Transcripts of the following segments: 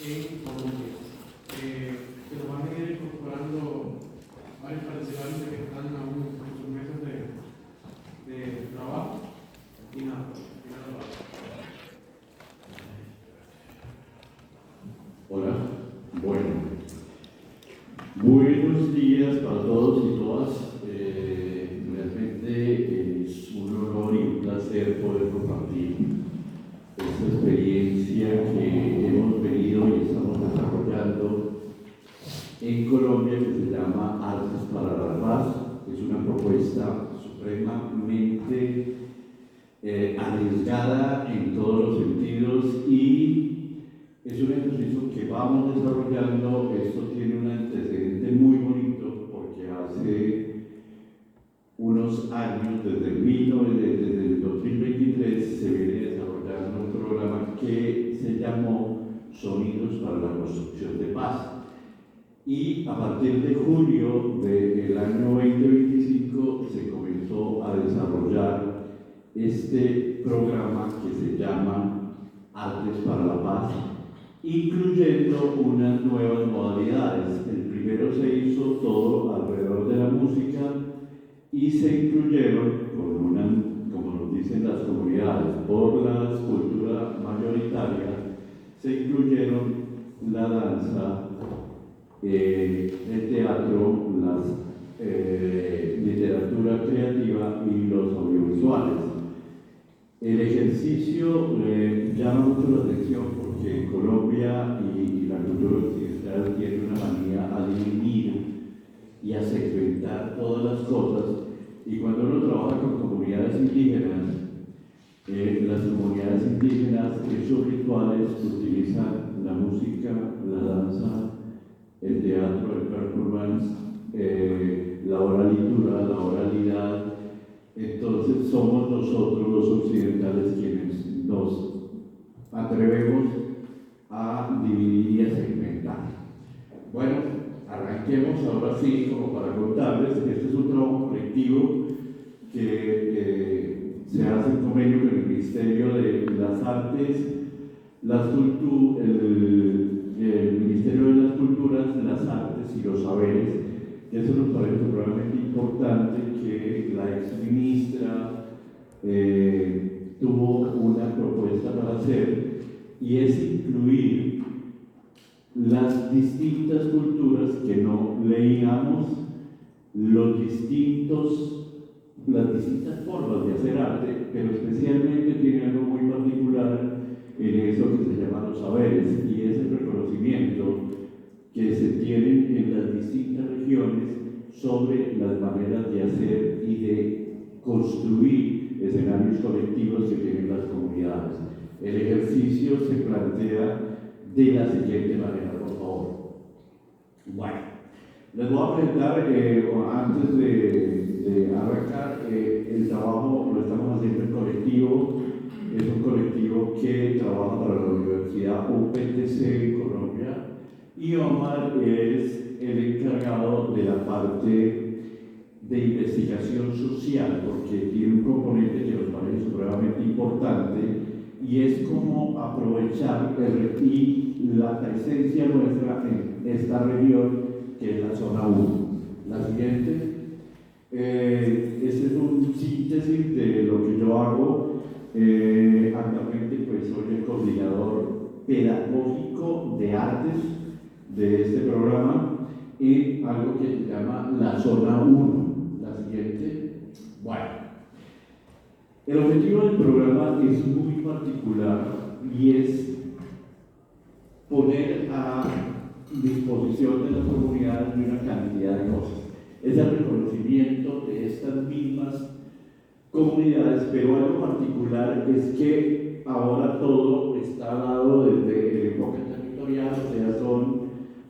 en Colombia. Que lo van a ir incorporando varios participantes que están aún en sus mesas de trabajo. Y nada más. Hola, bueno, buenos días para todos y todas. Realmente es un honor y un placer poder compartir esta experiencia que hemos venido y estamos desarrollando en Colombia, que se llama Artes para la Paz. Es una propuesta supremamente arriesgada en todos los sentidos y es un ejercicio que vamos desarrollando. Esto tiene un antecedente muy bonito porque hace unos años, desde el 2023, se viene desarrollando un programa que se llamó Sonidos para la Construcción de Paz. Y a partir de julio del año 2025 se comenzó a desarrollar este programa que se llama Artes para la Paz, incluyendo unas nuevas modalidades. El primero se hizo todo alrededor de la música y se incluyeron, como nos dicen las comunidades, por la cultura mayoritaria, se incluyeron la danza, el teatro, la literatura creativa y los audiovisuales. El ejercicio llama mucho la atención porque Colombia y la cultura occidental tiene una manía a dividir y a segmentar todas las cosas, y cuando uno trabaja con comunidades indígenas, las comunidades indígenas en sus rituales utilizan la música, la danza, el teatro, el performance, la oralitura, la oralidad. Entonces somos nosotros los occidentales quienes nos atrevemos a dividir y a segmentar. Bueno, arranquemos ahora sí como para contarles que este es un trabajo colectivo que se hace en convenio con el Ministerio de las Artes, el Ministerio de las Culturas, las Artes y los Saberes, que eso nos parece realmente importante, que la exministra tuvo una propuesta para hacer, y es incluir las distintas culturas que no leíamos, las distintas formas de hacer arte, pero especialmente tiene algo muy particular en eso que se llama los saberes, y es el reconocimiento que se tienen en las distintas regiones sobre las maneras de hacer y de construir escenarios colectivos que tienen las comunidades. El ejercicio se plantea de la siguiente manera, por favor. Bueno, les voy a presentar, antes de arrancar, el trabajo lo estamos haciendo en colectivo. Es un colectivo que trabaja para la Universidad UPTC en Colombia, y Omar es el encargado de la parte de investigación social, porque tiene un componente que nos parece supremamente importante, y es cómo aprovechar la presencia nuestra en esta región que es la zona 1. La siguiente. Este es un síntesis de lo que yo hago. Actualmente pues soy el coordinador pedagógico de artes de este programa en algo que se llama la zona 1. La siguiente. Bueno, el objetivo del programa es muy particular y es poner a disposición de las comunidades de una cantidad de cosas. Es el reconocimiento de estas mismas comunidades, pero algo particular es que ahora todo está dado desde el enfoque territorial, o sea, son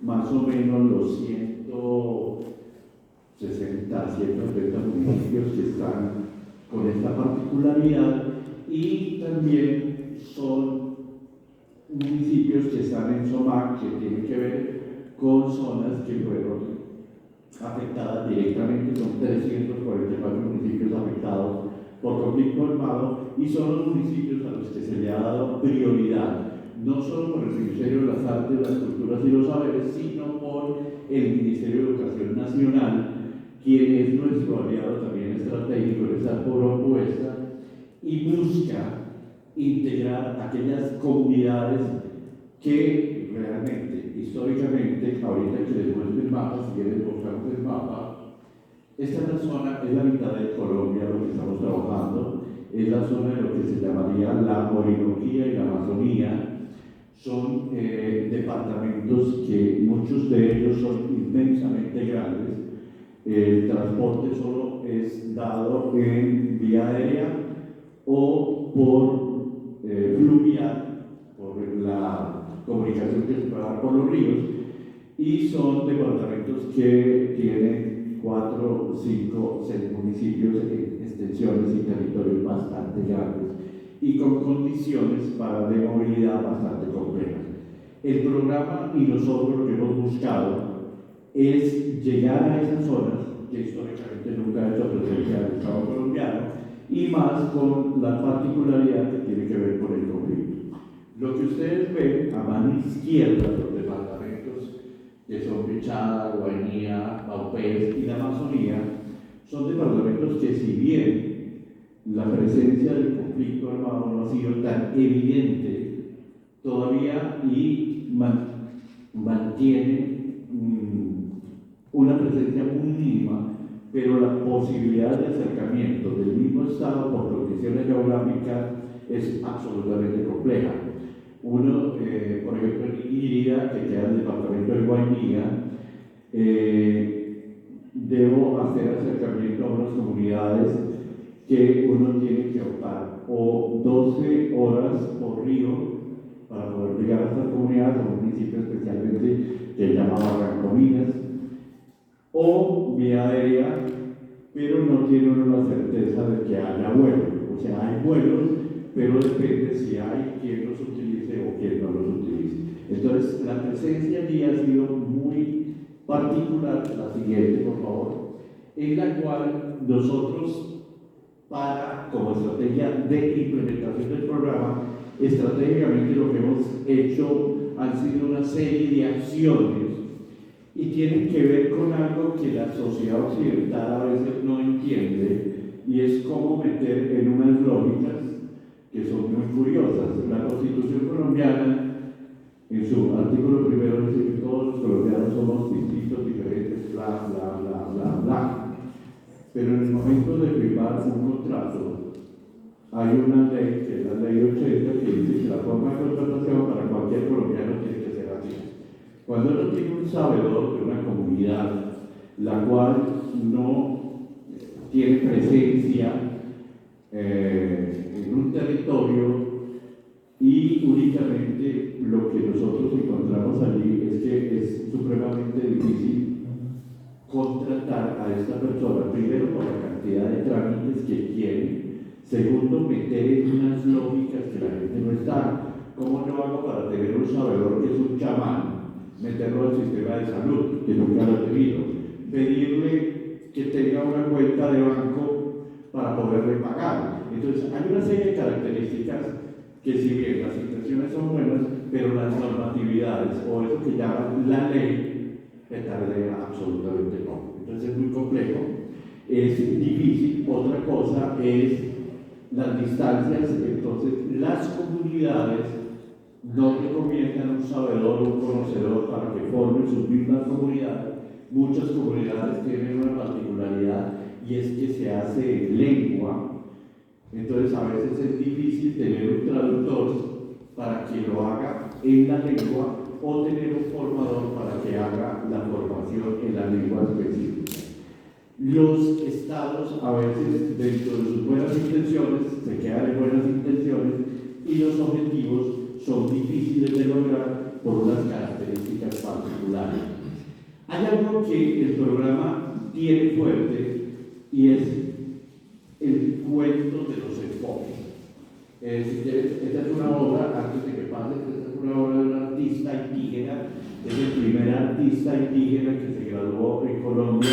más o menos los 160, 130 municipios que están con esta particularidad, y también son municipios que están en SOMAC, que tienen que ver con zonas que fueron afectadas directamente. Son 344 municipios afectados por conflicto armado, y son los municipios a los que se le ha dado prioridad. no solo por el Ministerio de las Artes, las Culturas y los Saberes, sino por el Ministerio de Educación Nacional, quien es nuestro aliado también estratégico en esa propuesta y busca integrar aquellas comunidades que realmente, históricamente, ahorita que les muestro el mapa, si quieren buscamos el mapa, esta es la zona, es la mitad de Colombia lo que estamos trabajando, es la zona de lo que se llamaría la Orinoquía y la Amazonía. Son departamentos que muchos de ellos son inmensamente grandes. El transporte solo es dado en vía aérea o por fluvial, por la comunicación que se puede dar por los ríos, y son departamentos que tienen 4, 5, 6 municipios en extensiones y territorios bastante grandes y con condiciones de movilidad bastante complejas. El programa y nosotros lo que hemos buscado es llegar a esas zonas que históricamente nunca ha hecho presencia del Estado colombiano y más con la particularidad que tiene que ver con el conflicto. Lo que ustedes ven a mano izquierda, los departamentos que son Bichada, Guainía, Paupés y la Amazonía, son departamentos que si bien la presencia del conflicto armado no ha sido tan evidente todavía y mantiene una presencia muy mínima, pero la posibilidad de acercamiento del mismo Estado por condiciones geográficas es absolutamente compleja. Uno, por ejemplo, en Irida, que queda en el departamento de Guainía, debo hacer acercamiento a unas comunidades que uno tiene que optar o 12 horas por río para poder llegar a estas comunidades, a un municipio especialmente que se llama Barrancominas, o vía aérea, pero no tiene uno la certeza de que haya vuelos. O sea, hay vuelos, pero depende si hay quien los utilice o quien no los utilice. Entonces, la presencia allí ha sido muy particular, la siguiente, por favor, en la cual nosotros, como estrategia de implementación del programa, estratégicamente lo que hemos hecho han sido una serie de acciones y tienen que ver con algo que la sociedad occidental a veces no entiende, y es cómo meter en unas lógicas que son muy curiosas. La Constitución colombiana, en su artículo primero, dice que todos los colombianos somos distintos, diferentes, bla, bla, bla, bla, bla. Pero en el momento de firmar un contrato, hay una ley, que es la ley 80, que dice que la forma de contratación para cualquier colombiano tiene que ser así. Cuando uno tiene un sabedor de una comunidad, la cual no tiene presencia en un territorio, y únicamente lo que nosotros encontramos allí es que es supremamente difícil contratar a esta persona, primero por la cantidad de trámites que quiere, segundo, meter en unas lógicas que la gente no está. ¿Cómo lo hago para tener un sabedor que es un chamán? Meterlo al sistema de salud, que nunca lo he tenido. Pedirle que tenga una cuenta de banco para poderle pagar. Entonces, hay una serie de características que, si bien las intenciones son buenas, pero las normatividades, o eso que llaman la ley, tardea absolutamente poco. Entonces es muy complejo, es difícil. Otra cosa es las distancias. Entonces las comunidades no recomiendan un sabedor, un conocedor para que formen sus mismas comunidades. Muchas comunidades tienen una particularidad, y es que se hace en lengua. Entonces a veces es difícil tener un traductor para que lo haga en la lengua, o tener un formador para que haga la formación en la lengua específica. Los estados, a veces, dentro de sus buenas intenciones, se quedan en buenas intenciones, y los objetivos son difíciles de lograr por unas características particulares. Hay algo que el programa tiene fuerte, y es el cuento de los enfoques. Si quieres, esta es una obra, antes de que pases, esta es una obra de un artista indígena. Es el primer artista indígena que se graduó en Colombia,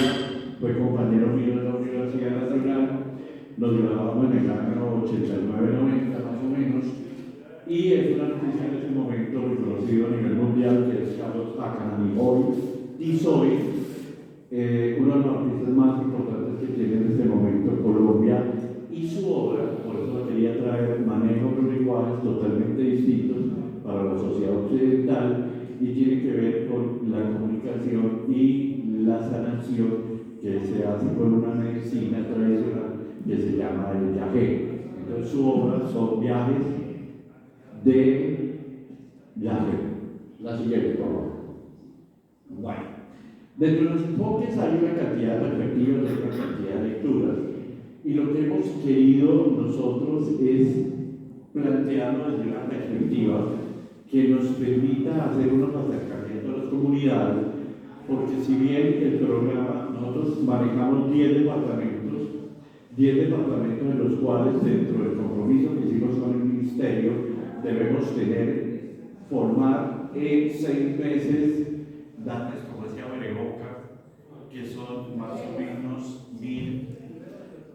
fue compañero mío de la Universidad Nacional. Nos graduamos en el año 89-90 más o menos, y es una noticia en este momento reconocido a nivel mundial, que es Carlos Akanamihoy Tizoy, uno de los artistas más importantes que tiene en este momento Colombia, y su obra, por eso la quería traer, maneja unos lenguajes totalmente distintos para la sociedad occidental y tiene que ver con la comunicación y la sanación que se hace con una medicina tradicional que se llama el yagé. Entonces su obra son viajes de yagé. La siguiente, por favor. Bueno, dentro de los enfoques hay una cantidad de perspectivas, hay una cantidad de lecturas, y lo que hemos querido nosotros es plantearlo desde una perspectiva que nos permita hacer unos acercamientos a las comunidades, porque si bien el programa, nosotros manejamos 10 departamentos en los cuales dentro del compromiso que hicimos con el Ministerio debemos formar en 6 meses datos, como decía Bereboca, que son más o menos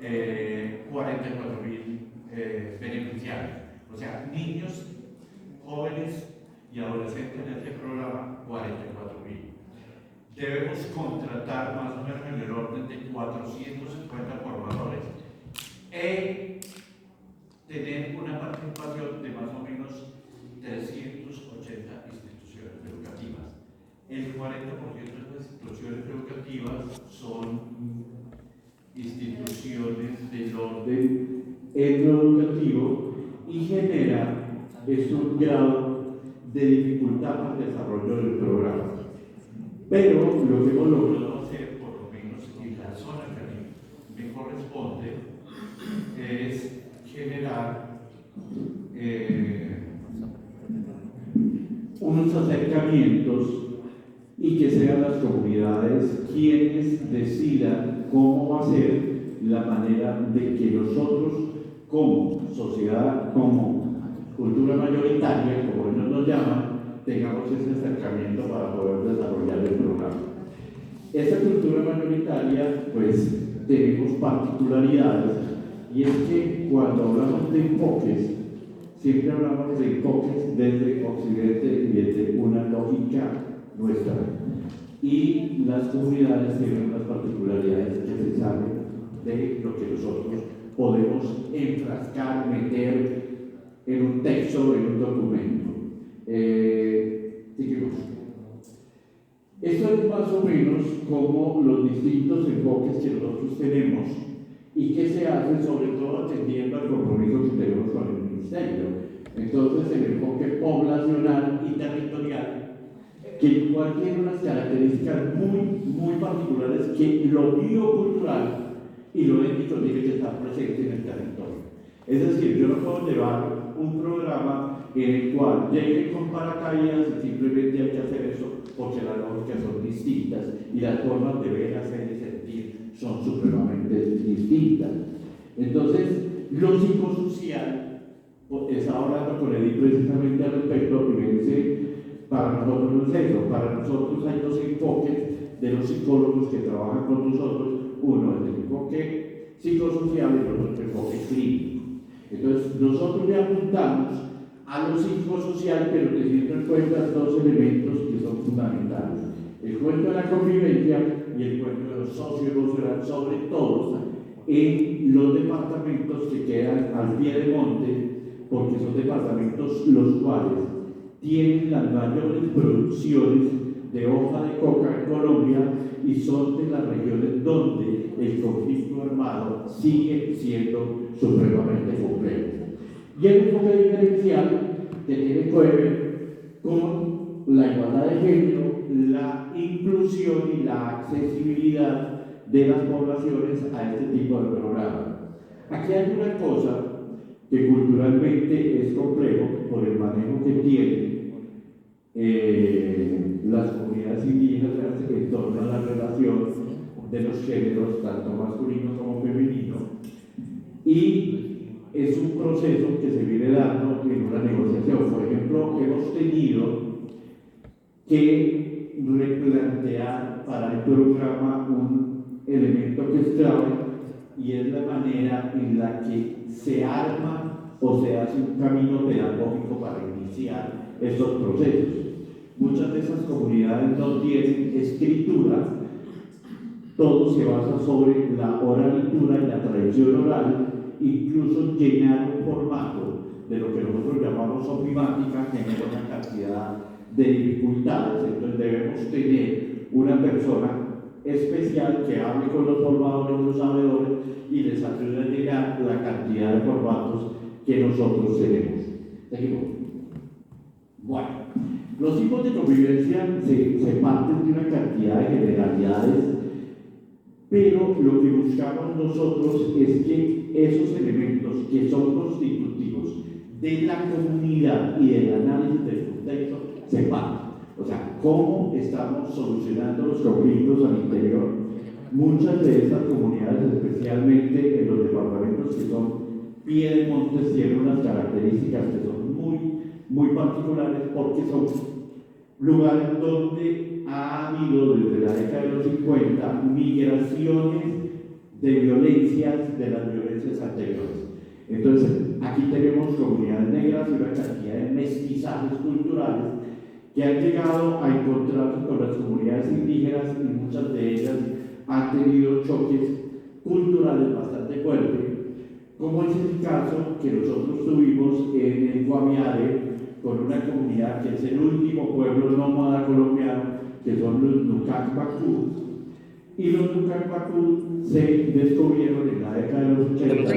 44.000 beneficiarios, o sea, niños, jóvenes y adolescentes en este programa, 44.000. Debemos contratar más o menos en el orden de 450 formadores y tener una participación de más o menos 380 instituciones educativas. El 40% de las instituciones educativas son instituciones del orden educativo y genera un grado de dificultad para el desarrollo del programa. Pero lo que hemos logrado hacer, por lo menos en la zona que me corresponde, es generar unos acercamientos y que sean las comunidades quienes decidan cómo va a ser la manera de que nosotros, como sociedad, como cultura mayoritaria, como ellos nos llaman, tengamos ese acercamiento para poder desarrollar el programa. Esa cultura mayoritaria, pues, tenemos particularidades, y es que cuando hablamos de enfoques, siempre hablamos de enfoques desde Occidente y desde una lógica nuestra. Y las comunidades tienen unas particularidades que se saben de lo que nosotros podemos enfrascar, meter en un texto, en un documento. Seguimos. Esto es más o menos como los distintos enfoques que nosotros tenemos y que se hacen sobre todo atendiendo al compromiso que tenemos con el Ministerio. Entonces, el enfoque poblacional y territorial, que igual tiene unas características muy particulares, que lo biocultural y lo étnico tiene que estar presente en el territorio. Es decir, yo no puedo llevar un programa en el cual llegue con paracaídas y simplemente hay que hacer eso porque las lógicas son distintas y las formas de ver, hacer y sentir son supremamente distintas. Entonces, lo psicosocial, estaba hablando con Edith precisamente al respecto y me dice, para nosotros no es eso, para nosotros hay dos enfoques de los psicólogos que trabajan con nosotros, uno es el enfoque psicosocial y el otro el enfoque clínico. Entonces, nosotros le apuntamos a lo psicosocial, pero teniendo en cuenta dos elementos que son fundamentales: el cuento de la convivencia y el cuento de lo socioemocional, sobre todo en los departamentos que quedan al pie de monte, porque son departamentos los cuales tienen las mayores producciones de hoja de coca en Colombia y son de las regiones donde el conflicto armado sigue siendo supremamente complejo. Y el enfoque diferencial que tiene que ver con la igualdad de género, la inclusión y la accesibilidad de las poblaciones a este tipo de programas. Aquí hay una cosa que culturalmente es complejo por el manejo que tienen las comunidades indígenas en torno a la relación de los géneros, tanto masculino como femenino, y es un proceso que se viene dando en una negociación. Por ejemplo, hemos tenido que replantear para el programa un elemento que es clave, y es la manera en la que se arma o se hace un camino pedagógico para iniciar estos procesos. Muchas de esas comunidades no tienen escritura, todo se basa sobre la oralitura y la tradición oral, incluso llenar un formato de lo que nosotros llamamos ofimática genera una cantidad de dificultades. Entonces debemos tener una persona especial que hable con los formadores, los sabedores y les ayude a llegar la cantidad de formatos que nosotros tenemos. Seguimos. Bueno, los tipos de convivencia se parten de una cantidad de generalidades, pero lo que buscamos nosotros es que esos elementos que son constitutivos de la comunidad y del análisis del contexto se parten. O sea, cómo estamos solucionando los conflictos al interior. Muchas de estas comunidades, especialmente en los departamentos que son pie de montes, tienen unas características que son muy particulares porque son lugares donde ha habido desde la década de los 50 migraciones de violencias, de las violencias anteriores. Entonces, aquí tenemos comunidades negras y una cantidad de mestizajes culturales que han llegado a encontrarse con las comunidades indígenas y muchas de ellas han tenido choques culturales bastante fuertes, como es el caso que nosotros tuvimos en el Guaviare con una comunidad que es el último pueblo nómada colombiano, que son los Nucac-Bacú, y los Nucac-Bacú se descubrieron en la década de los 80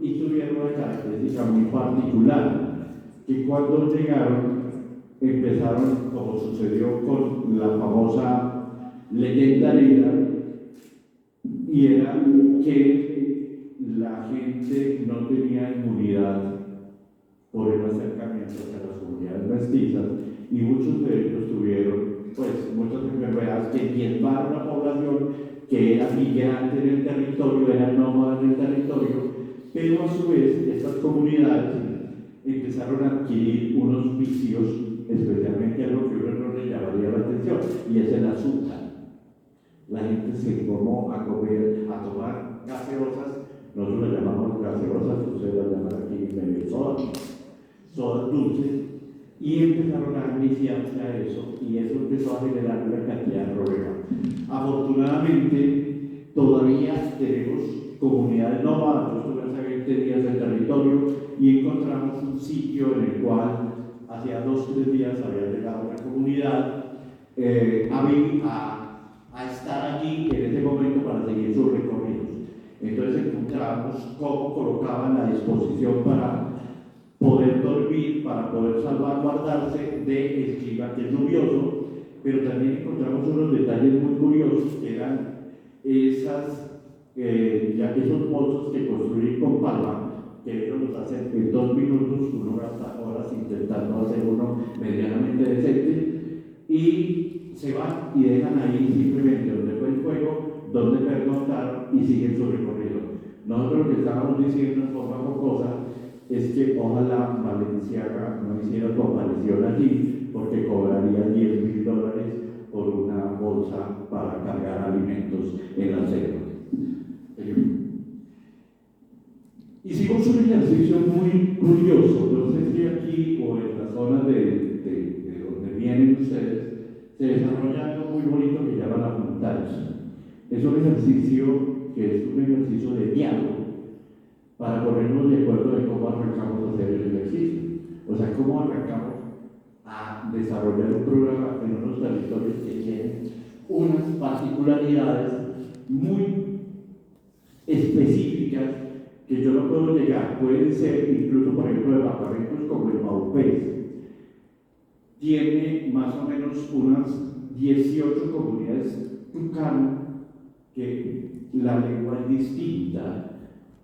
y tuvieron una característica muy particular, que cuando llegaron empezaron, como sucedió con la famosa leyenda negra, y era que la gente no tenía inmunidad por el acercamiento hacia las comunidades mestizas, y muchos de ellos tuvieron muchas enfermedades que diezmaron la población, que era migrante en el territorio, era nómada en el territorio, pero a su vez estas comunidades empezaron a adquirir unos vicios, especialmente algo que uno no le llamaría la atención, y es el azúcar. La gente se formó a tomar gaseosas, nosotros le llamamos gaseosas, ustedes las llaman aquí medio sodas dulces, y empezaron a iniciarse a eso, y eso empezó a generar una cantidad de problemas. Afortunadamente, todavía tenemos comunidades nómadas. Yo estuve hace 20 días en el territorio y encontramos un sitio en el cual hacía 2 o 3 días había llegado una comunidad a estar allí en ese momento para seguir sus recorridos. Entonces encontramos cómo colocaban la disposición para poder dormir, para poder salvaguardarse del clima que es lluvioso, pero también encontramos unos detalles muy curiosos que eran esos pozos que construyen con palma, que ellos los hacen en 2 minutos, uno gasta horas intentando hacer uno medianamente decente, y se van y dejan ahí simplemente donde fue el fuego, donde pernoctaron y siguen su recorrido. Nosotros lo que estábamos diciendo en forma jocosa es que ojalá Valenciaga no hiciera su aparición allí, porque cobraría $10.000 por una bolsa para cargar alimentos en la selva. Hicimos un ejercicio muy curioso. No sé si aquí o en la zona de donde vienen ustedes se desarrolla algo muy bonito que llaman la montaña. Es un ejercicio que es un ejercicio de diálogo para ponernos de acuerdo de cómo arrancamos a hacer el ejercicio. O sea, cómo arrancamos a desarrollar un programa en unos territorios que tienen unas particularidades muy específicas que yo no puedo llegar. Pueden ser incluso, por ejemplo, departamentos como el Maupés. Tiene más o menos unas 18 comunidades tucano que la lengua es distinta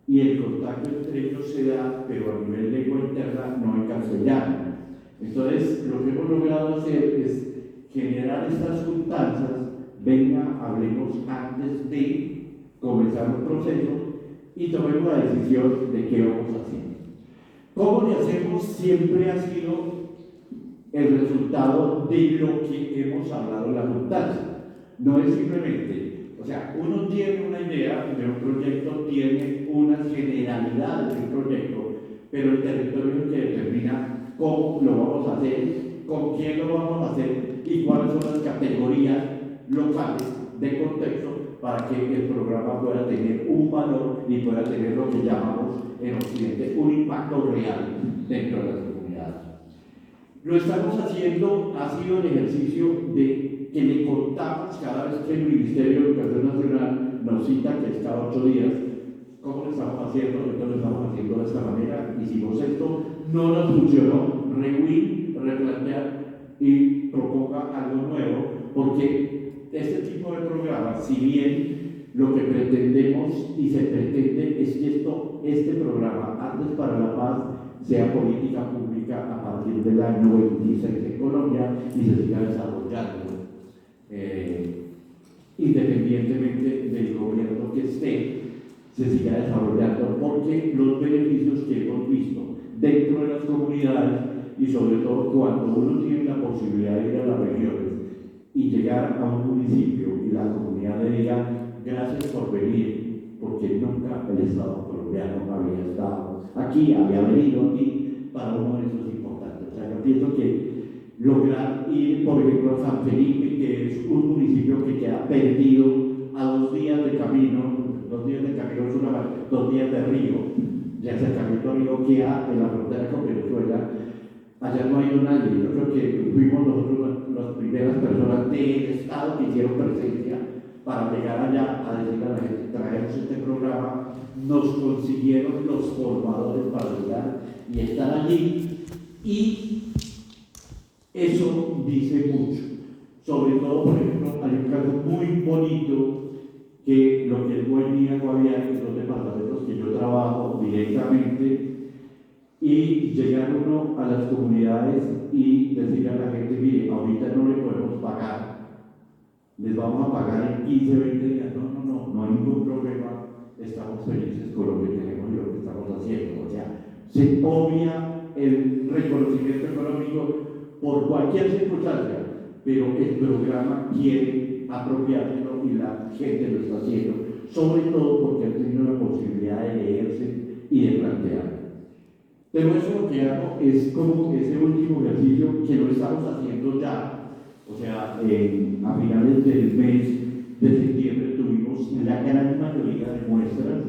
y el contacto entre ellos se da, pero a nivel lengua interna no en castellano. Entonces, lo que hemos logrado hacer es generar estas juntanzas. Venga, hablemos antes de comenzar un proceso y tomemos la decisión de qué vamos haciendo. ¿Cómo le hacemos? Siempre ha sido el resultado de lo que hemos hablado en la juntanza. No es simplemente, o sea, uno tiene una idea de un proyecto, tiene unas generalidades de un proyecto, pero el territorio es el que determina cómo lo vamos a hacer, con quién lo vamos a hacer y cuáles son las categorías locales de contexto para que el programa pueda tener un valor y pueda tener lo que llamamos en Occidente un impacto real dentro de las comunidades. Lo estamos haciendo, ha sido el ejercicio de que le contamos cada vez que el Ministerio de Educación Nacional nos cita, que es cada 8 días, cómo lo estamos haciendo. Entonces lo estamos haciendo de esta manera, hicimos esto, no nos funcionó, rehuir, replantear y proponga algo nuevo, porque este tipo de programas, si bien lo que pretendemos y se pretende es que este programa, Artes para la Paz, sea política pública a partir del año 26 en Colombia y se siga desarrollando independientemente del gobierno que esté, se siga desarrollando, porque los beneficios que hemos visto dentro de las comunidades y sobre todo cuando uno tiene la posibilidad de ir a las regiones y llegar a un municipio y la comunidad le diga gracias por venir, porque nunca el Estado colombiano había estado aquí, había venido aquí, para uno de esos importantes. O sea, yo pienso que lograr ir, por ejemplo, a San Felipe, que es un municipio que queda perdido a 2 días de camino, 2 días de camino es 2 días de río, ya se cambió el río queda en la frontera con Venezuela, allá no ha ido nadie. Yo creo que fuimos nosotros las primeras personas del Estado que hicieron presencia para llegar allá a decirle a la gente, traemos este programa, nos consiguieron los formadores para llegar y estar allí, y eso dice mucho. Sobre todo, por ejemplo, hay un caso muy bonito que lo que es Guainía, Guaviare, que son departamentos que yo trabajo directamente, y llegar uno a las comunidades y decirle a la gente, mire, ahorita no le podemos pagar, les vamos a pagar en 15, 20 días, no hay ningún problema, estamos felices con lo que tenemos y lo que estamos haciendo. O sea, se obvia el reconocimiento económico por cualquier circunstancia, pero el programa quiere apropiárselo y la gente lo está haciendo, sobre todo porque han tenido la posibilidad de leerse y de plantear. Pero eso lo que hago es como ese último ejercicio que lo estamos haciendo ya. O sea, a finales del mes de septiembre tuvimos la gran mayoría de muestras,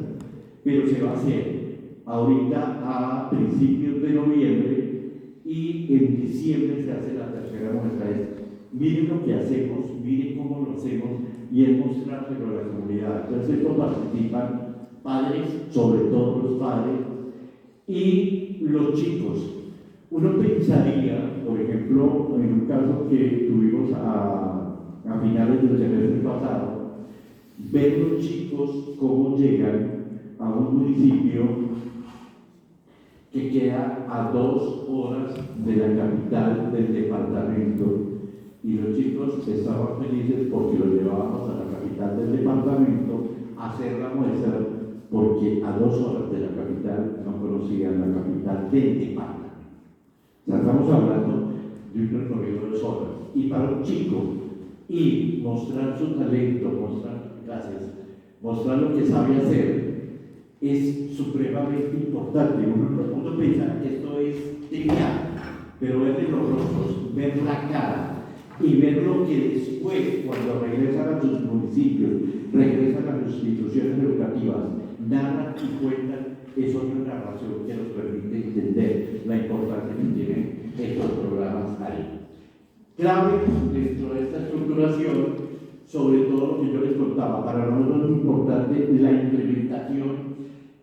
pero se va a hacer ahorita a principios de noviembre, y en diciembre se hace la tercera muestra. Miren lo que hacemos, miren cómo lo hacemos, y es mostrárselo a la comunidad. Entonces, esto participan padres, sobre todo los padres, y los chicos. Uno pensaría, por ejemplo, en un caso que tuvimos a finales del semestre pasado, ver los chicos cómo llegan a un municipio que queda a 2 horas de la capital del departamento, y los chicos estaban felices porque los llevábamos a la capital del departamento a hacer la muestra, porque a 2 horas de la capital no conocían la capital del departamento. O sea, estamos hablando de un recorrido de 2 horas. Y para un chico, y mostrar su talento, mostrar lo que sabe hacer, es supremamente importante. Uno piensa que esto es trivial, pero ver los rostros, ver la cara y ver lo que después, cuando regresan a sus municipios, regresan a sus instituciones educativas, narran y cuentan, es otra narración que nos permite entender la importancia que tienen estos programas ahí. Clave dentro de esta estructuración, sobre todo lo que yo les contaba, para nosotros es muy importante la implementación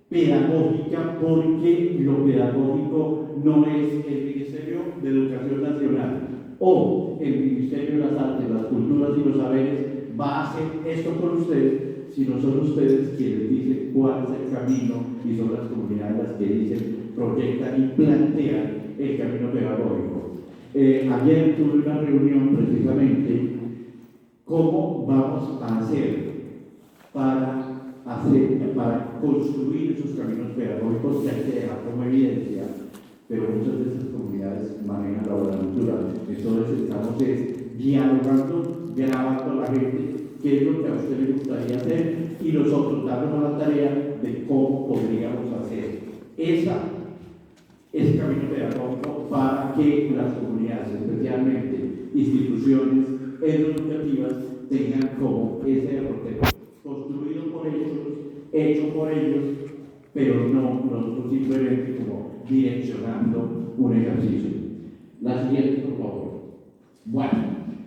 pedagógica, porque lo pedagógico no es el Ministerio de Educación Nacional o el Ministerio de las Artes, las Culturas y los Saberes va a hacer esto con ustedes, sino son ustedes quienes dicen cuál es el camino, y son las comunidades las que dicen, proyectan y plantean el camino pedagógico. Ayer tuve una reunión precisamente cómo vamos a hacer para construir esos caminos pedagógicos que hay que dejar como evidencia, pero muchas de esas comunidades manejan la obra natural. Entonces estamos dialogando, grabando a la gente qué es lo que a usted le gustaría hacer, y nosotros damos la tarea de cómo podríamos hacer esa ese camino pedagógico para que las comunidades, especialmente instituciones educativas, tengan como ese derrotero construido por ellos, hecho por ellos, pero no nosotros simplemente como direccionando un ejercicio. La siguiente, por favor. Bueno,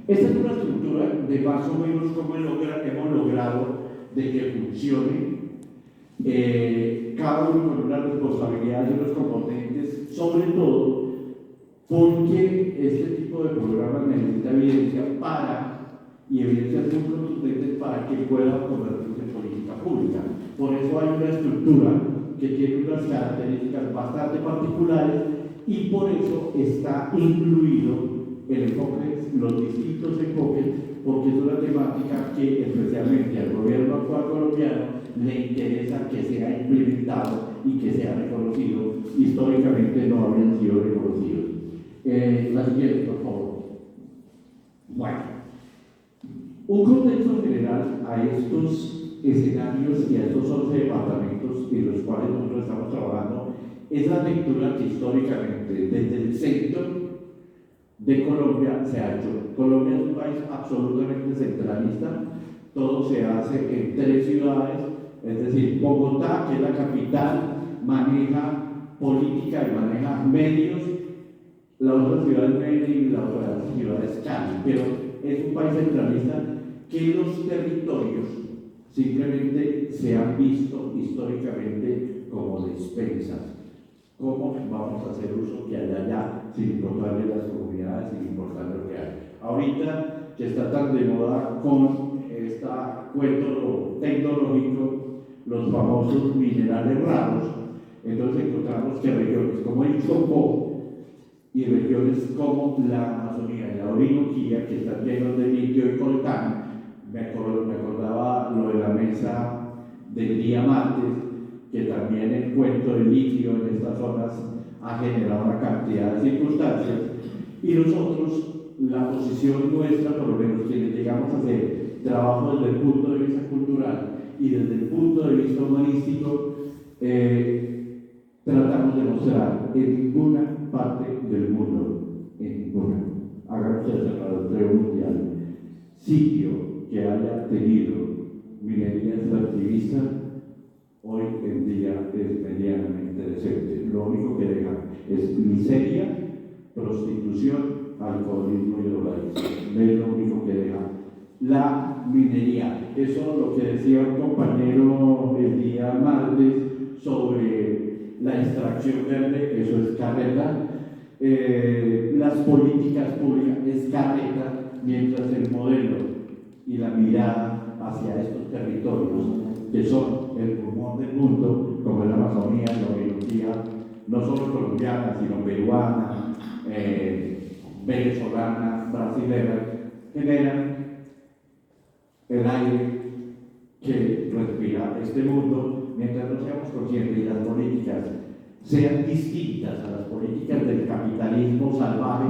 esta es una estructura de más o menos cómo hemos logrado de que funcione, cada uno con unas responsabilidades y unos componentes, sobre todo porque este tipo de programas necesita evidencia y evidencias muy contundentes para que pueda convertirse en política pública. Por eso hay una estructura que tiene unas características bastante particulares y por eso está incluido el enfoque, los distintos enfoques, porque es una temática que especialmente al gobierno actual colombiano le interesa que sea implementado y que sea reconocido. Históricamente no habían sido reconocidos. La siguiente, por favor. Bueno, un contexto general a estos escenarios y a estos 11 departamentos en los cuales nosotros estamos trabajando es la lectura que históricamente desde el centro de Colombia se ha hecho. Colombia es un país absolutamente centralista, todo se hace en 3 ciudades, es decir, Bogotá, que es la capital, maneja política y maneja medios, la otra ciudad es Medellín y la otra ciudad es Cali, pero es un país centralista que los territorios simplemente se han visto históricamente como despensas. ¿Cómo vamos a hacer uso que haya allá sin importarle las comunidades, sin importar lo que hay? Ahorita que está tan de moda con este cuento tecnológico, los famosos minerales raros, entonces encontramos que regiones como el Chocó y regiones como la Amazonía y la Orinoquía, que están llenos de litio y coltán, me acordaba lo de la mesa del día martes, que también el cuento del litio en estas zonas ha generado una cantidad de circunstancias, y nosotros, la posición nuestra, por lo menos quienes llegamos a hacer trabajo desde el punto de vista cultural y desde el punto de vista humanístico, tratamos de mostrar en ninguna parte del mundo, en ninguna, hagamos el rastreo mundial, sitio que haya tenido minería extractivista, hoy en día es medianamente decente. Lo único que deja es miseria, prostitución, alcoholismo y drogadicción. Es lo único que deja la minería. Eso lo que decía un compañero el día martes sobre la extracción verde, eso es carreta. Las políticas públicas es carreta, mientras el modelo y la mirada hacia estos territorios, que son el pulmón del mundo, como la Amazonía, la Orinoquía, no solo colombiana, sino peruana, venezolana, brasilera, generan el aire que respira este mundo, mientras no seamos conscientes y las políticas sean distintas a las políticas del capitalismo salvaje,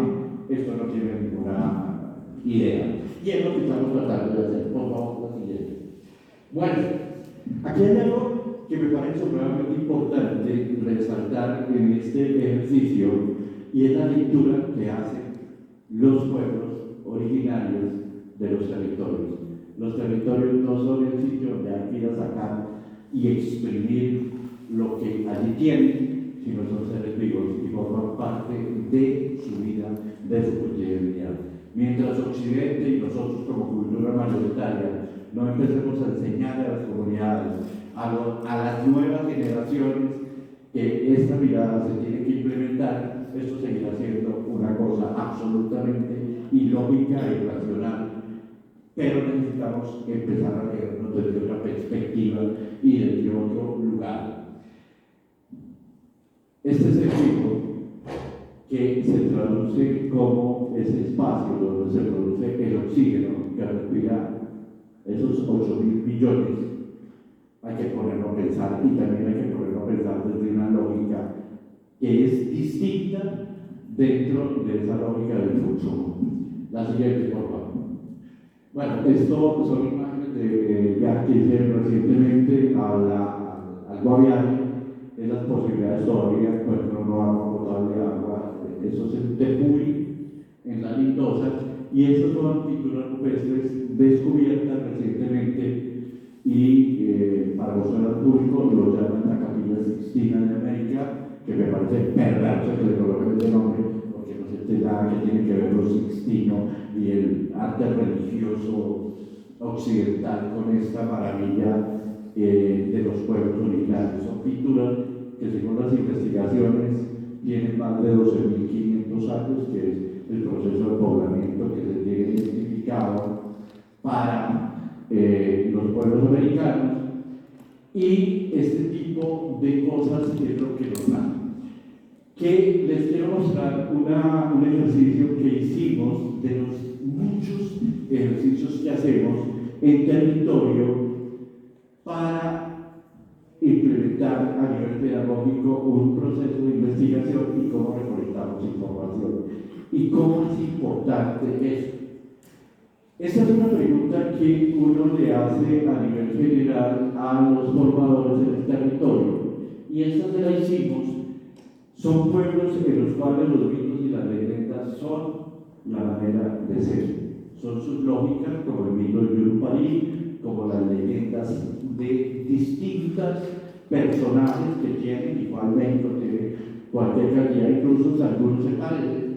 esto no tiene ninguna idea. Y es lo que estamos tratando de hacer. Por favor, la siguiente. Bueno, aquí hay algo que me parece supremamente importante resaltar en este ejercicio, y es la lectura que hacen los pueblos originarios de los territorios. Los territorios no son el sitio donde hay que ir a sacar y exprimir lo que allí tienen, sino son seres vivos y forman parte de su vida, de su cotidianidad. Mientras Occidente y nosotros como cultura mayoritaria no empecemos a enseñar a las comunidades, a las nuevas generaciones, que esta mirada se tiene que implementar, esto seguirá siendo una cosa absolutamente ilógica e irracional, pero necesitamos empezar a leernos desde otra perspectiva y desde otro lugar. Este es el tipo que se traduce como ese espacio donde se produce el oxígeno que respira esos 8.000 millones. Hay que ponerlo a pensar, y también hay que ponerlo a pensar desde una lógica que es distinta dentro de esa lógica del consumo. La siguiente, por favor. Bueno, esto son imágenes de ya que hice recientemente al Guaviare. Esas posibilidades todavía encuentro no potable de agua, eso es el Tepuy, en la Lindosa, y estas son pinturas rupestres descubiertas recientemente y para mostrar al público lo llaman la Capilla Sixtina de América, que me parece perverso que le coloquen ese nombre, porque no sé nada que tiene que ver lo sixtino y el arte religioso occidental con esta maravilla de los pueblos originarios. Son pinturas que según las investigaciones tienen más de 12.500 años, que es el proceso de poblamiento que se tiene identificado para los pueblos americanos, y este tipo de cosas es lo que nos da. Que les quiero mostrar un ejercicio que hicimos de los muchos ejercicios que hacemos en territorio para implementar a nivel pedagógico un proceso de investigación y cómo recolectamos información y cómo es importante esto. Esta es una pregunta que uno le hace a nivel general a los formadores en el territorio, y esta se la hicimos. Son pueblos en los cuales los mitos y las leyendas son la manera de ser, son sus lógicas, como el mito de Yurupari, como las leyendas de distintas personajes que tienen, igual México tiene cualquier cantidad, incluso algunos se parecen.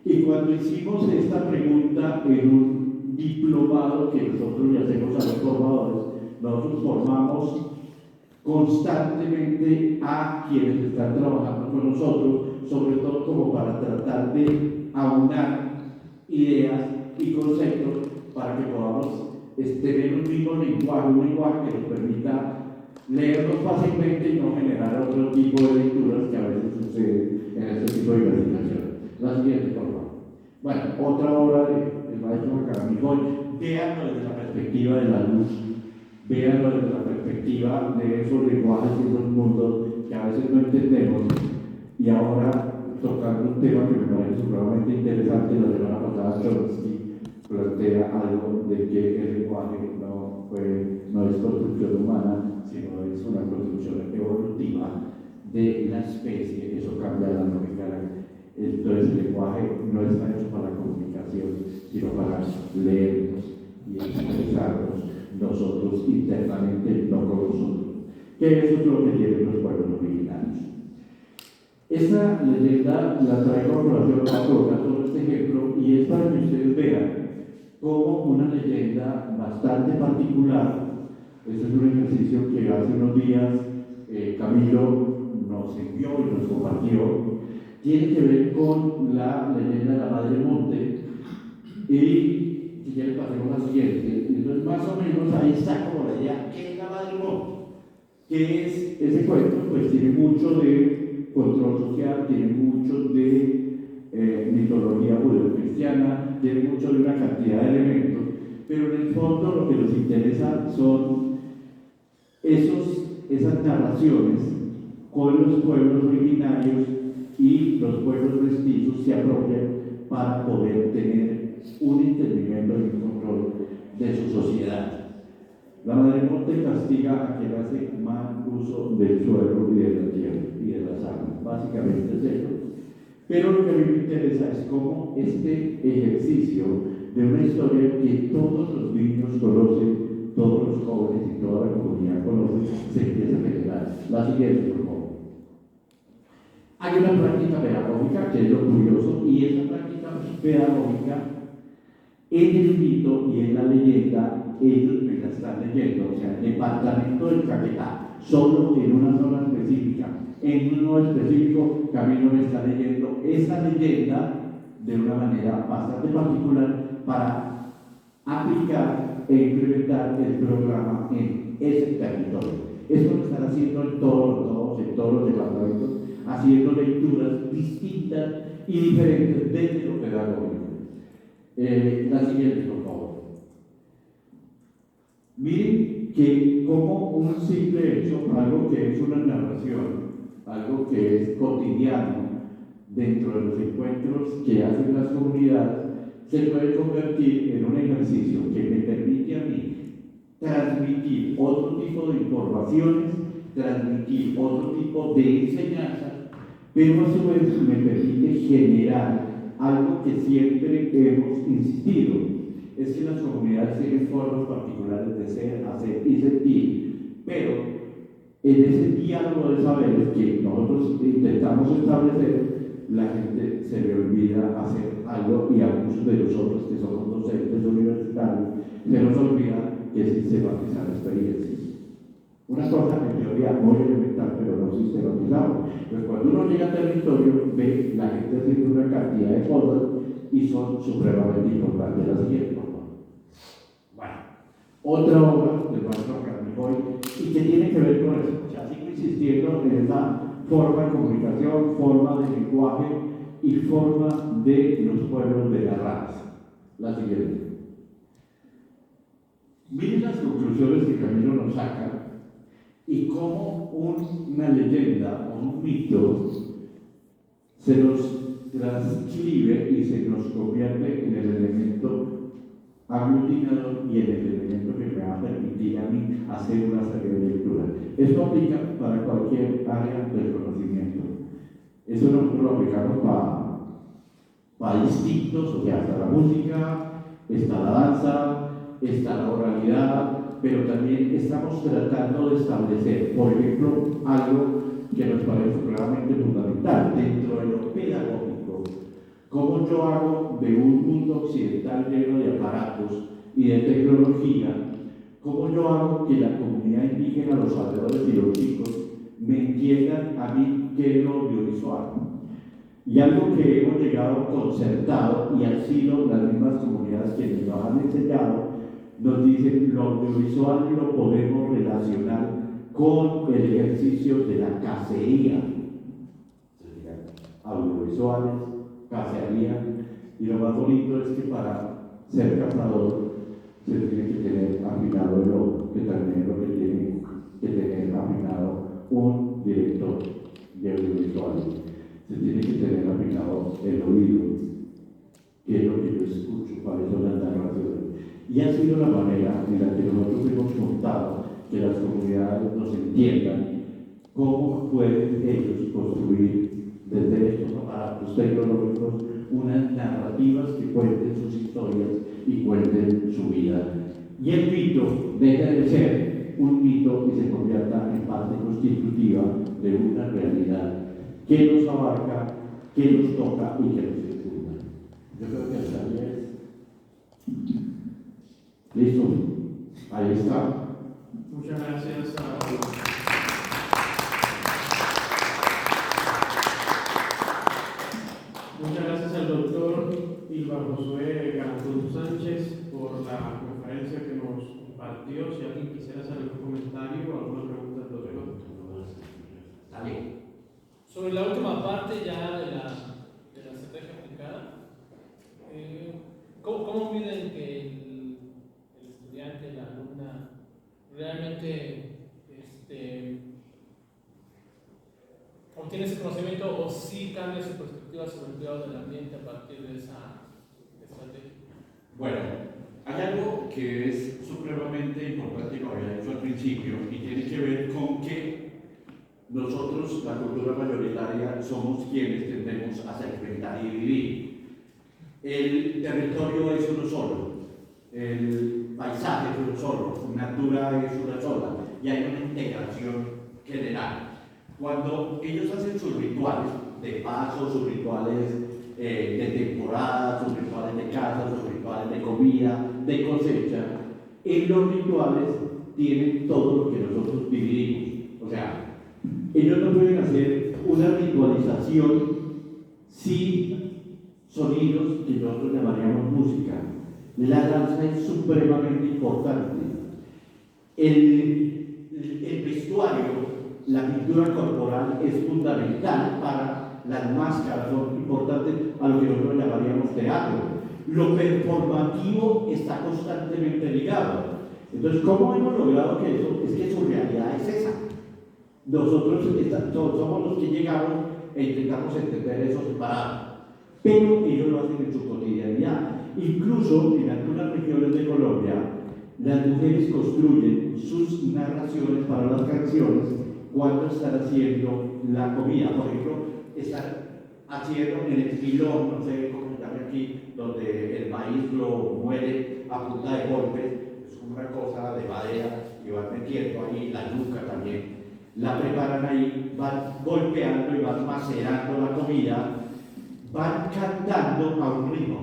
Y cuando hicimos esta pregunta en un diplomado que nosotros le hacemos a los formadores, nosotros formamos constantemente a quienes están trabajando con nosotros, sobre todo como para tratar de aunar ideas y conceptos para que podamos tener un mismo lenguaje, un lenguaje que nos permita leerlos fácilmente y no generar otro tipo de lecturas que a veces sucede en este tipo de investigación. La siguiente, por favor. Bueno, otra obra del maestro académico, véanlo desde la perspectiva de la luz, véanlo desde la perspectiva de esos lenguajes y esos mundos que a veces no entendemos. Y ahora, tocando un tema que me parece supremamente interesante, la semana pasada Chomsky plantea algo de que el lenguaje no es construcción humana, sino es una construcción evolutiva de la especie. Eso cambia la lógica. Entonces el lenguaje no está hecho para la comunicación, sino para leernos y expresarnos nosotros internamente, no con nosotros. Que eso es lo que tienen los pueblos originarios. Esta leyenda la traigo a colación sobre este ejemplo, y es para que ustedes vean como una leyenda bastante particular. Este es un ejercicio que hace unos días Camilo nos envió y nos compartió. Tiene que ver con la leyenda de la Madre Monte, y si ya le pasemos a la siguiente. Entonces, más o menos ahí está como la idea: ¿qué es la Madre Monte? ¿Qué es ese cuento? Pues tiene mucho de control social, tiene mucho de mitología judeocristiana, tiene mucho de una cantidad de elementos, pero en el fondo lo que nos interesa son esas narraciones con los pueblos originarios, y los pueblos mestizos se apropian para poder tener un entendimiento y un control de su sociedad. La Madre Monte castiga a quien hace mal uso del suelo y de la tierra y de las aguas. Básicamente es eso. Pero lo que a mí me interesa es cómo este ejercicio de una historia que todos los niños conocen, todos los jóvenes y toda la comunidad conocen, se empieza a generar. La siguiente, por favor. Hay una práctica pedagógica que es lo curioso, y esa práctica pedagógica en el mito y en la leyenda ellos me la están leyendo. O sea, el departamento del Caquetá, solo en una zona específica, en uno específico, Camilo me está leyendo esa leyenda de una manera bastante particular para aplicar e implementar el programa en ese territorio. Esto lo están haciendo en todos los departamentos, haciendo lecturas distintas y diferentes desde lo pedagógico. La siguiente, por favor. Miren que como un simple hecho, algo que es una narración, algo que es cotidiano dentro de los encuentros que hacen las comunidades, se puede convertir en un ejercicio que me permite a mí transmitir otro tipo de informaciones, transmitir otro tipo de enseñanzas, pero a su vez me permite generar algo que siempre hemos insistido, es que las comunidades tienen formas particulares de ser, hacer y sentir, pero en ese diálogo de saberes que nosotros intentamos establecer, la gente se le olvida hacer algo y a muchos de nosotros que somos docentes universitarios se nos olvida que es sistematizar experiencias. Una cosa en teoría muy elemental, pero no sistematizado. Entonces, cuando uno llega al territorio, ve la gente haciendo una cantidad de cosas y son supremamente importantes las siguientes. Bueno, otra obra del maestro Ramírez y que tiene que ver con eso. O sea, sigo insistiendo en esa forma de comunicación, forma de lenguaje y forma de los pueblos de la raza. La siguiente. Miren las conclusiones que Camilo nos saca y cómo una leyenda o un mito se nos transcribe y se nos convierte en el elemento aglutinador y en el elemento que me va a permitir a mí hacer una serie de lecturas. Esto aplica para cualquier área del conocimiento. Eso nosotros lo aplicamos para distintos, o sea, está la música, está la danza, está la oralidad, pero también estamos tratando de establecer, por ejemplo, algo que nos parece supremamente fundamental dentro de lo pedagógico. ¿Cómo yo hago de un mundo occidental lleno de aparatos y de tecnología, cómo yo hago que la comunidad indígena, los alrededores y los chicos me entiendan a mí qué es lo audiovisual? Y algo que hemos llegado concertado, y han sido las mismas comunidades quienes nos han enseñado, nos dicen lo audiovisual lo podemos relacionar con el ejercicio de la cacería. Audiovisuales, cacería, y lo más bonito es que para ser cazador se tiene que tener afinado el ojo, que también es lo que tiene que tener afinado un director de audiovisuales. Se tiene que tener afinado el oído, que es lo que yo escucho, cuáles son las narraciones. Y ha sido la manera en la que nosotros hemos contado que las comunidades nos entiendan cómo pueden ellos construir desde estos aparatos tecnológicos unas narrativas que cuenten sus historias y cuenten su vida. Y el mito deja de ser un mito y se convierta en parte constitutiva de una realidad que nos abarca, que nos toca y que nos circunda. Yo creo que hasta ahí es. ¿Listo? Ahí está. Muchas gracias a Muchas gracias al doctor Ilva Josué Garantón Sánchez por la conferencia que nos impartió. Si alguien quisiera hacer algún comentario o alguna pregunta al doctor. Dale. Sobre la última parte ya de la estrategia aplicada, ¿cómo miden que el estudiante, la alumna, realmente obtiene ese conocimiento o sí cambia su perspectiva sobre el cuidado del ambiente a partir de esa estrategia? Bueno, hay algo que es supremamente importante, como había dicho al principio, y tiene que ver con que nosotros, la cultura mayoritaria, somos quienes tendemos a segmentar y dividir. El territorio es uno solo, el paisaje es uno solo, la natura es una sola, y hay una integración general. Cuando ellos hacen sus rituales de paso, sus rituales de temporada, sus rituales de casa, sus rituales de comida, de cosecha, en los rituales tienen todo lo que nosotros dividimos. O sea, ellos no pueden hacer una ritualización sin sonidos que nosotros llamaríamos música. La danza es supremamente importante. El vestuario, la pintura corporal es fundamental para las máscaras, son importantes a lo que nosotros llamaríamos teatro. Lo performativo está constantemente ligado. Entonces, ¿cómo hemos logrado que eso? Es que su realidad es esa. Nosotros somos los que llegamos e intentamos entender eso separado, pero ellos lo hacen en su cotidianidad. Incluso en algunas regiones de Colombia, las mujeres construyen sus narraciones para las canciones cuando están haciendo la comida. Por ejemplo, están haciendo en el pilón, no sé cómo se llama aquí, donde el maíz lo muele a punta de golpes, es una cosa de madera y van metiendo ahí la yuca también, la preparan ahí, van golpeando y van macerando la comida, van cantando a un ritmo,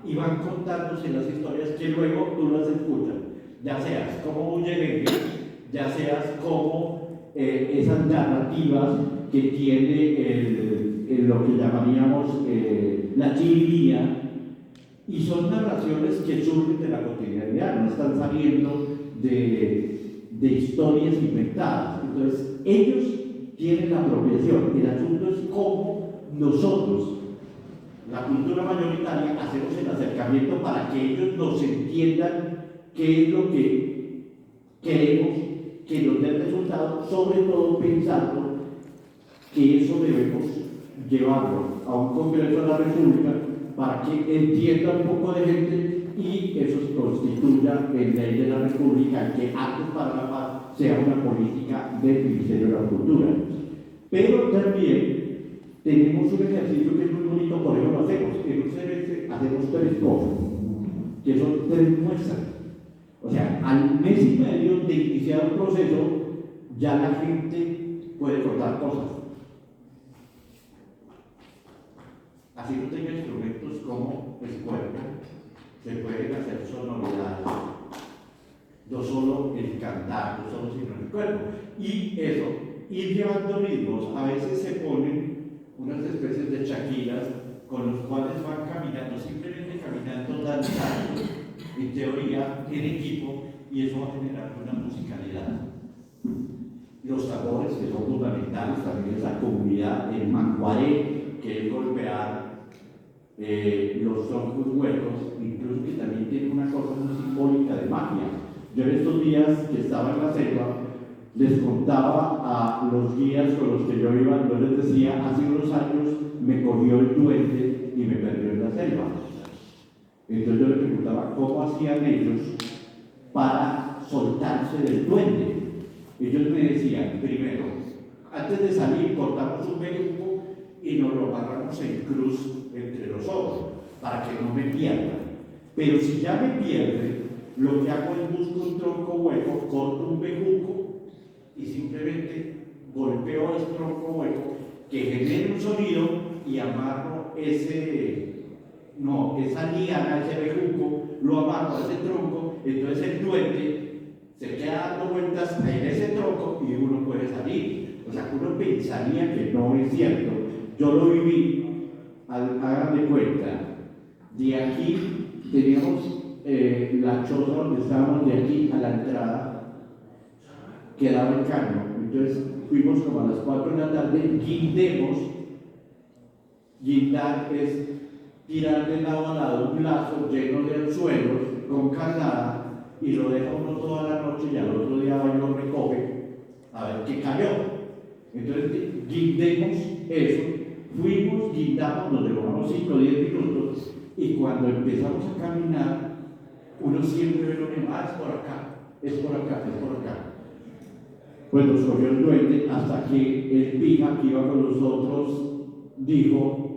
y van contándose las historias que luego tú las escuchas, ya seas como Bullerengue, ya seas como esas narrativas que tiene lo que llamaríamos la chirilía, y son narraciones que surgen de la cotidianidad, no están saliendo de historias inventadas. Entonces, ellos tienen la apropiación. El asunto es cómo nosotros, la cultura mayoritaria, hacemos el acercamiento para que ellos nos entiendan qué es lo que queremos que nos dé resultado, sobre todo pensando que eso debemos llevarlo a un Congreso de la República para que entienda un poco de gente y eso se constituya en ley de la República, que Actos para la Paz sea una política del Ministerio de la Cultura. Pero también tenemos un ejercicio que es muy bonito, por eso lo hacemos. En un semestre hacemos 3 cosas, que son 3 muestras. O sea, al mes y medio de iniciar un proceso, ya la gente puede contar cosas. Así no tenga instrumentos como el cuerpo, se pueden hacer sonoridades. No solo el cantar, no solo sino el cuerpo. Y eso, ir llevando ritmos, a veces se ponen unas especies de chaquiras con los cuales van caminando, simplemente caminando, danzando, en teoría, en equipo, y eso va a generar una musicalidad. Los tambores, que son fundamentales, también esa comunidad, el manguaré, que es golpear los troncos huecos, incluso que también tiene una cosa muy simbólica de magia. Yo en estos días que estaba en la selva, les contaba a los guías con los que yo iba, yo les decía, hace unos años me cogió el duende y me perdió en la selva. Entonces yo les preguntaba cómo hacían ellos para soltarse del duende. Ellos me decían, primero, antes de salir cortamos un bejuco y nos lo agarramos en cruz entre los ojos, para que no me pierdan. Pero si ya me pierde, lo que hago es busco un tronco hueco, corto un bejuco y simplemente golpeo ese tronco hueco que genere un sonido y amarro esa liana, ese bejuco, lo amarro a ese tronco, entonces el duende se queda dando vueltas en ese tronco y uno puede salir. O sea, uno pensaría que no es cierto. Yo lo viví, hagan de cuenta, de aquí teníamos la choza donde estábamos, de aquí a la entrada quedaba el caño. Entonces fuimos como a las 4 de la tarde, guindemos. Guindar es tirar de lado a lado un lazo lleno de anzuelos con candada y lo deja uno toda la noche y al otro día va y lo recoge a ver qué cayó. Entonces guindemos eso, fuimos, guindamos, nos demoramos 5 o 10 minutos y cuando empezamos a caminar uno siempre ve lo mismo, es por acá, es por acá, es por acá. Pues nos cogió el duende hasta que el pija que iba con nosotros dijo,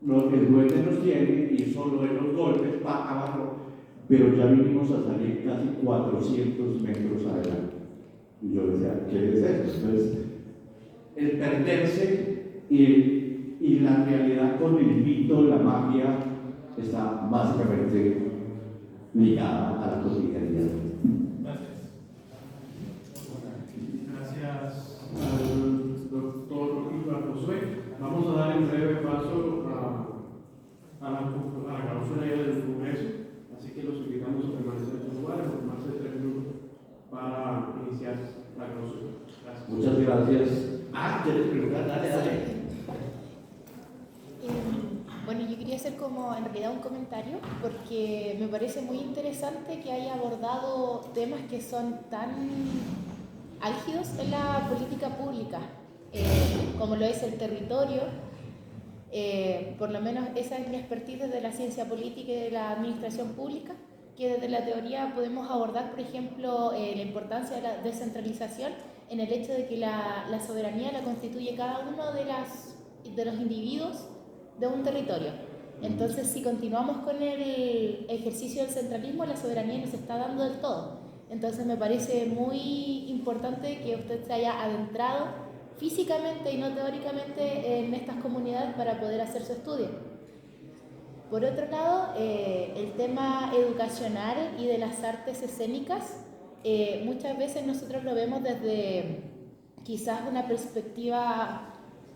el duende nos tiene y solo de los golpes para abajo, pero ya vinimos a salir casi 400 metros adelante. Y yo decía, ¿qué es esto? Entonces, el perderse y la realidad con el mito, la magia, está básicamente ligada a la cotidianidad. Gracias al doctor Iván Josué. Vamos a dar en breve paso a la clausura del Congreso, así que los invitamos a permanecer en su lugar, a formarse 3 minutos para iniciar la clausura. Gracias. Muchas gracias. ¿Quieres preguntar? Dale. Bueno, yo quería hacer como en realidad un comentario porque me parece muy interesante que haya abordado temas que son tan álgidos en la política pública, como lo es el territorio. Por lo menos esa es mi expertise desde la ciencia política y de la administración pública, que desde la teoría podemos abordar, por ejemplo, la importancia de la descentralización en el hecho de que la soberanía la constituye cada uno de los individuos de un territorio. Entonces, si continuamos con el ejercicio del centralismo, la soberanía no se está dando del todo. Entonces, me parece muy importante que usted se haya adentrado físicamente y no teóricamente en estas comunidades para poder hacer su estudio. Por otro lado, el tema educacional y de las artes escénicas, muchas veces nosotros lo vemos desde quizás una perspectiva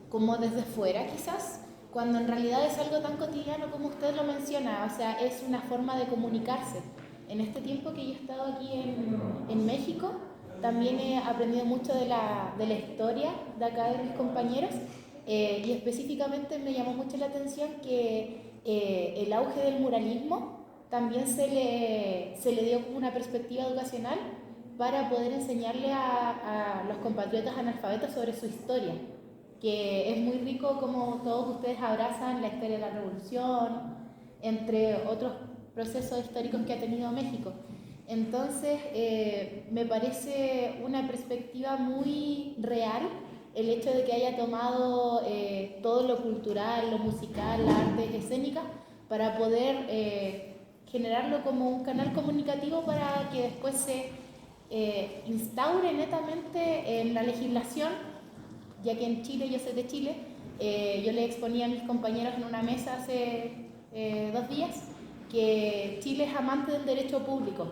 como desde fuera quizás, cuando en realidad es algo tan cotidiano como usted lo menciona, o sea, es una forma de comunicarse. En este tiempo que yo he estado aquí en México, también he aprendido mucho de la historia de acá de mis compañeros, y específicamente me llamó mucho la atención que el auge del muralismo también se le dio como una perspectiva educacional para poder enseñarle a los compatriotas analfabetos sobre su historia, que es muy rico como todos ustedes abrazan la historia de la revolución, entre otros procesos históricos que ha tenido México. Entonces, me parece una perspectiva muy real el hecho de que haya tomado todo lo cultural, lo musical, las artes escénicas, para poder generarlo como un canal comunicativo para que después se instaure netamente en la legislación, ya que en Chile, yo soy de Chile, yo le exponía a mis compañeros en una mesa hace 2 días que Chile es amante del derecho público,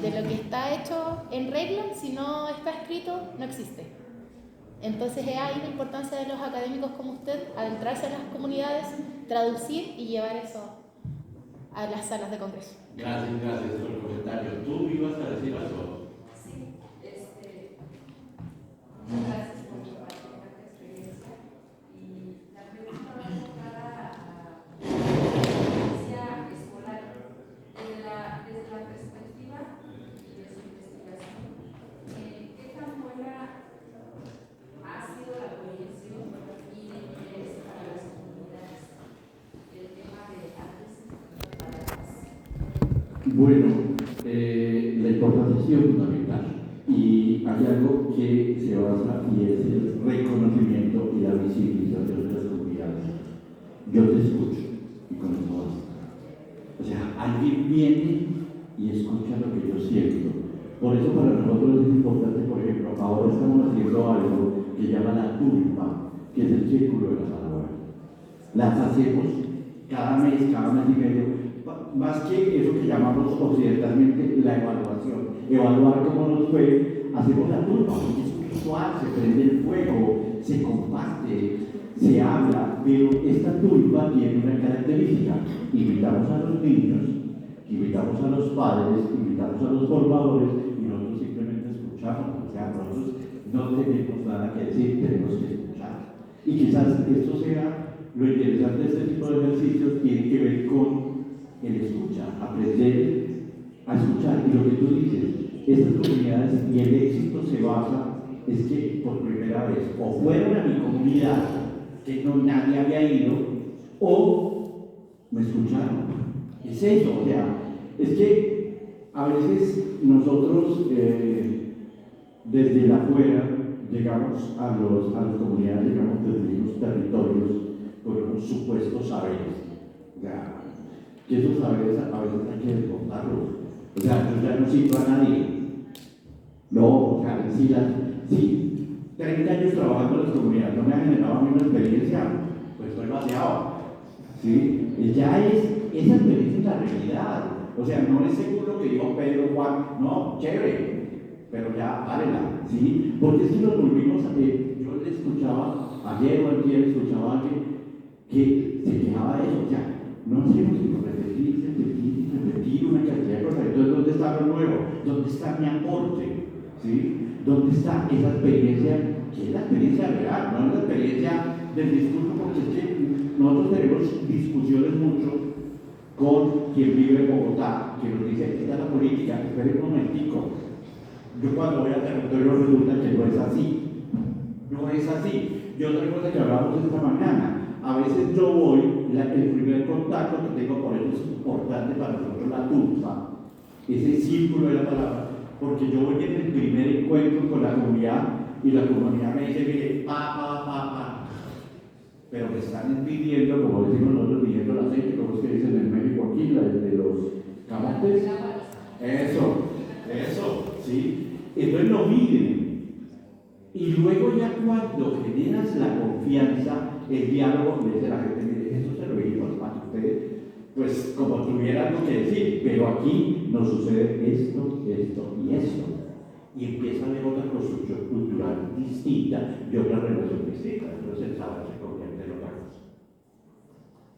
de lo que está hecho en regla, si no está escrito, no existe. Entonces es ahí la importancia de los académicos como usted, adentrarse en las comunidades, traducir y llevar eso a las salas de congreso. Gracias por el comentario. ¿Tú ibas a decir algo? Sí, muchas gracias por compartir esta experiencia. Y la pregunta va enfocada a la experiencia escolar. Desde la perspectiva de su investigación, ¿qué tan buena ha sido la proyección y el interés para las comunidades del tema de artes para la paz? Bueno, la información ha sido fundamental y hay algo que se basa y es el reconocimiento y la visibilización de las comunidades. Yo te escucho y con eso basta. O sea, alguien viene y escucha lo que yo siento. Por eso para nosotros es importante, por ejemplo, ahora estamos haciendo algo que llama la tulpa, que es el círculo de la palabra. Las hacemos cada mes y medio. Más que eso que llamamos occidentalmente la evaluación, evaluar cómo nos fue, hacemos la tulpa, porque es visual, se prende el fuego, se comparte, se habla, pero esta tulpa tiene una característica: invitamos a los niños, invitamos a los padres, invitamos a los formadores y nosotros simplemente escuchamos. O sea, nosotros no tenemos nada que decir, tenemos que escuchar. Y quizás esto sea lo interesante de este tipo de ejercicios, tiene que ver con el escucha, aprender a escuchar. Y lo que tú dices, estas comunidades y el éxito se basa es que por primera vez o fueron a mi comunidad que nadie había ido, o me escucharon. Es eso, o sea, es que a veces nosotros desde la afuera llegamos a las comunidades, llegamos desde los territorios con unos supuestos saberes. O sea, que esos saberes a veces hay que desmontarlos. O sea, yo ya no cito a nadie. No, o sea, sí, 30 años trabajando en las comunidades no me ha generado a mí una experiencia, pues estoy vaciado. ¿Sí? Y ya esa experiencia es la realidad. O sea, no es seguro lo que dijo Pedro, Juan, no, chévere, pero ya, válela, ¿sí? Porque es que nos volvimos a ver. Yo le escuchaba, ayer o ayer escuchaba a alguien que se quejaba de eso. O sea, no hacemos sino repetir una cantidad de cosas. Entonces, ¿dónde está lo nuevo? ¿Dónde está mi aporte? ¿Sí? ¿Dónde está esa experiencia? Que es la experiencia real, no es la experiencia del discurso, porque es que nosotros tenemos discusiones mucho con quien vive en Bogotá, que nos dice: esta es la política, esperen un momentico. Yo cuando voy al territorio resulta que no es así. No es así. Y otra cosa que hablábamos esta mañana, a veces yo voy, el primer contacto que tengo, por eso es importante para nosotros la tulpa, ese círculo de la palabra, porque yo voy en el primer encuentro con la comunidad y la comunidad me dice, mire, pero me están pidiendo, como decimos nosotros, pidiendo el aceite, como es que dicen en México aquí, la de los camotes. Eso, sí. Entonces lo miden. Y luego ya cuando generas la confianza, el diálogo, le dice a la gente, mire, eso se lo dijimos para que ustedes, pues como tuviera algo que decir, pero aquí nos sucede esto y esto. Y empieza a haber otra construcción cultural distinta y otra relación distinta. Entonces el saber se convierte en otra cosa.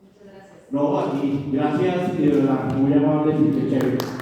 Muchas gracias. No, aquí, gracias y de verdad, muy amables y qué chévere.